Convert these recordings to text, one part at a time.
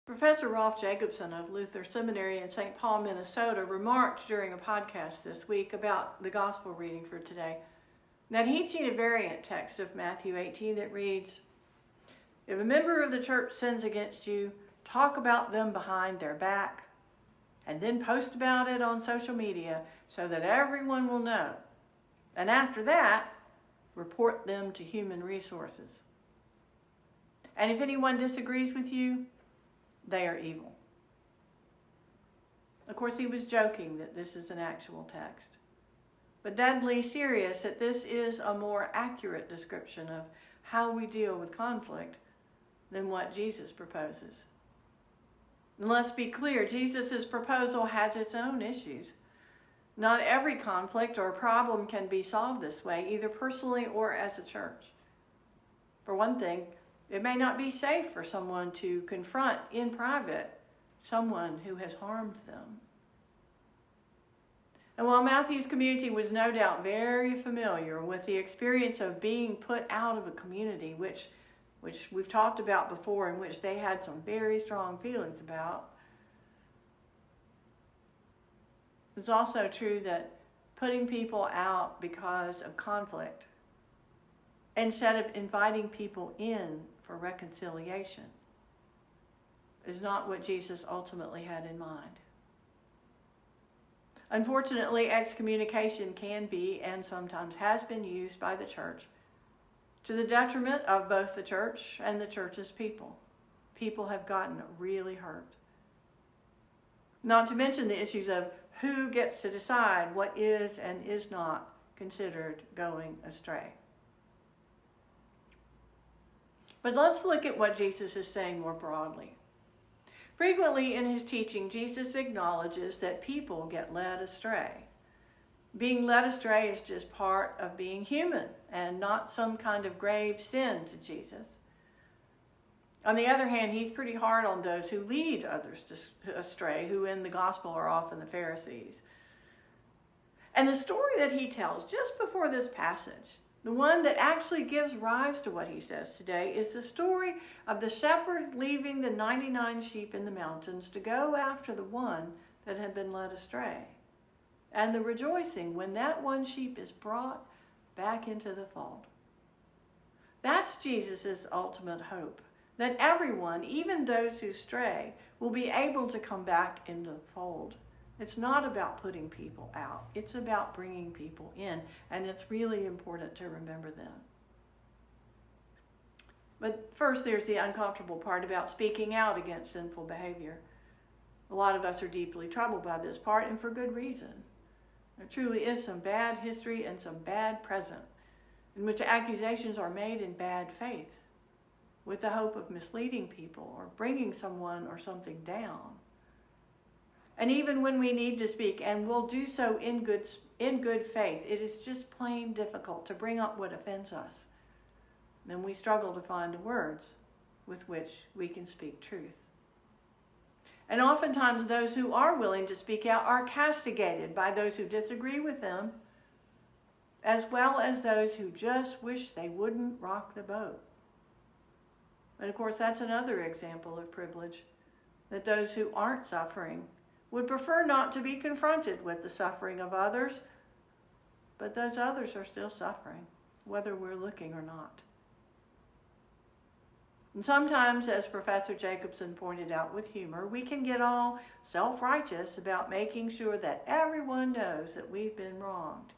Professor Rolf Jacobson of Luther Seminary in St. Paul, Minnesota, remarked during a podcast this week about the gospel reading for today that he'd seen a variant text of Matthew 18 that reads, "If a member of the church sins against you, talk about them behind their back and then post about it on social media so that everyone will know. And after that, report them to human resources. And if anyone disagrees with you, they are evil." Of course, he was joking that this is an actual text, but deadly serious that this is a more accurate description of how we deal with conflict than what Jesus proposes. And let's be clear, Jesus' proposal has its own issues. Not every conflict or problem can be solved this way, either personally or as a church. For one thing, it may not be safe for someone to confront in private someone who has harmed them. And while Matthew's community was no doubt very familiar with the experience of being put out of a community, which we've talked about before, in which they had some very strong feelings about, it's also true that putting people out because of conflict, instead of inviting people in for reconciliation, is not what Jesus ultimately had in mind. Unfortunately, excommunication can be, and sometimes has been, used by the church to the detriment of both the church and the church's people. People have gotten really hurt. Not to mention the issues of who gets to decide what is and is not considered going astray. But let's look at what Jesus is saying more broadly. Frequently in his teaching, Jesus acknowledges that people get led astray. Being led astray is just part of being human and not some kind of grave sin to Jesus. On the other hand, he's pretty hard on those who lead others astray, who in the gospel are often the Pharisees. And the story that he tells just before this passage, the one that actually gives rise to what he says today, is the story of the shepherd leaving the 99 sheep in the mountains to go after the one that had been led astray, and the rejoicing when that one sheep is brought back into the fold. That's Jesus' ultimate hope, that everyone, even those who stray, will be able to come back into the fold. It's not about putting people out. It's about bringing people in, and it's really important to remember that. But first, there's the uncomfortable part about speaking out against sinful behavior. A lot of us are deeply troubled by this part, and for good reason. There truly is some bad history and some bad present in which accusations are made in bad faith, with the hope of misleading people or bringing someone or something down. And even when we need to speak, and will do so in good faith, it is just plain difficult to bring up what offends us. Then we struggle to find the words with which we can speak truth. And oftentimes those who are willing to speak out are castigated by those who disagree with them, as well as those who just wish they wouldn't rock the boat. And of course, that's another example of privilege, that those who aren't suffering would prefer not to be confronted with the suffering of others, but those others are still suffering, whether we're looking or not. And sometimes, as Professor Jacobson pointed out with humor, we can get all self-righteous about making sure that everyone knows that we've been wronged.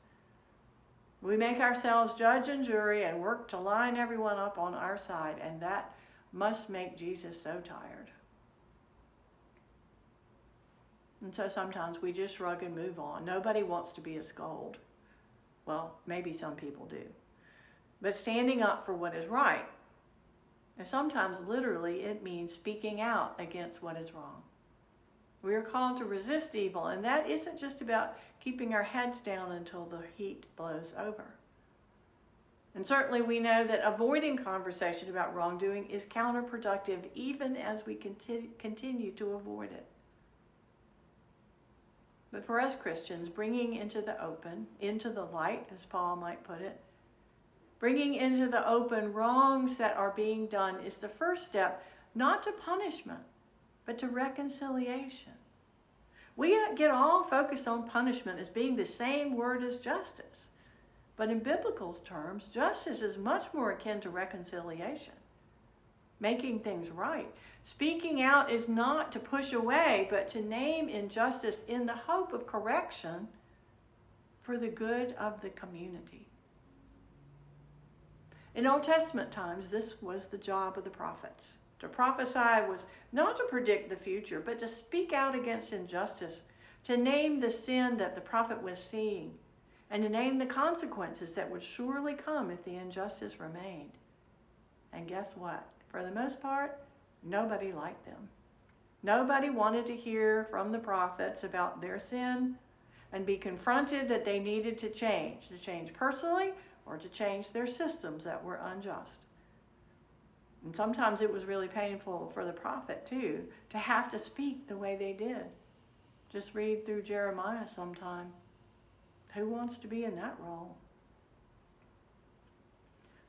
We make ourselves judge and jury and work to line everyone up on our side, and that must make Jesus so tired. And so sometimes we just shrug and move on. Nobody wants to be a scold. Well, maybe some people do. But standing up for what is right, and sometimes literally it means speaking out against what is wrong. We are called to resist evil, and that isn't just about keeping our heads down until the heat blows over. And certainly we know that avoiding conversation about wrongdoing is counterproductive even as we continue to avoid it. But for us Christians, bringing into the open, into the light, as Paul might put it, bringing into the open wrongs that are being done is the first step, not to punishment, but to reconciliation. We get all focused on punishment as being the same word as justice. But in biblical terms, justice is much more akin to reconciliation, making things right. Speaking out is not to push away, but to name injustice in the hope of correction for the good of the community. In Old Testament times, this was the job of the prophets. To prophesy was not to predict the future, but to speak out against injustice, to name the sin that the prophet was seeing, and to name the consequences that would surely come if the injustice remained. And guess what? For the most part, nobody liked them. Nobody wanted to hear from the prophets about their sin and be confronted that they needed to change personally or to change their systems that were unjust. And sometimes it was really painful for the prophet too, to have to speak the way they did. Just read through Jeremiah sometime. Who wants to be in that role?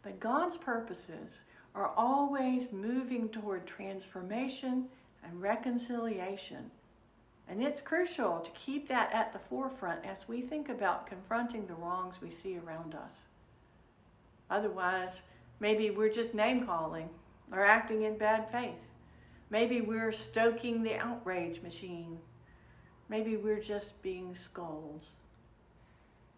But God's purposes are always moving toward transformation and reconciliation. And it's crucial to keep that at the forefront as we think about confronting the wrongs we see around us. Otherwise, maybe we're just name-calling or acting in bad faith. Maybe we're stoking the outrage machine. Maybe we're just being scolds.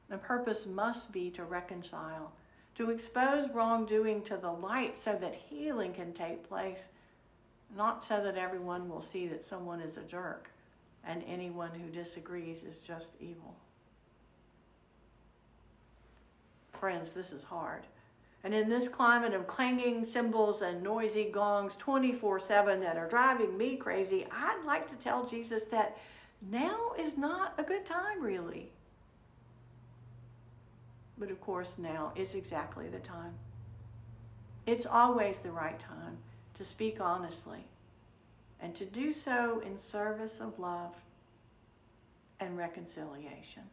The purpose must be to reconcile, to expose wrongdoing to the light so that healing can take place, not so that everyone will see that someone is a jerk and anyone who disagrees is just evil. Friends, this is hard. And in this climate of clanging cymbals and noisy gongs 24/7 that are driving me crazy, I'd like to tell Jesus that now is not a good time, really. But of course, now is exactly the time. It's always the right time to speak honestly and to do so in service of love and reconciliation.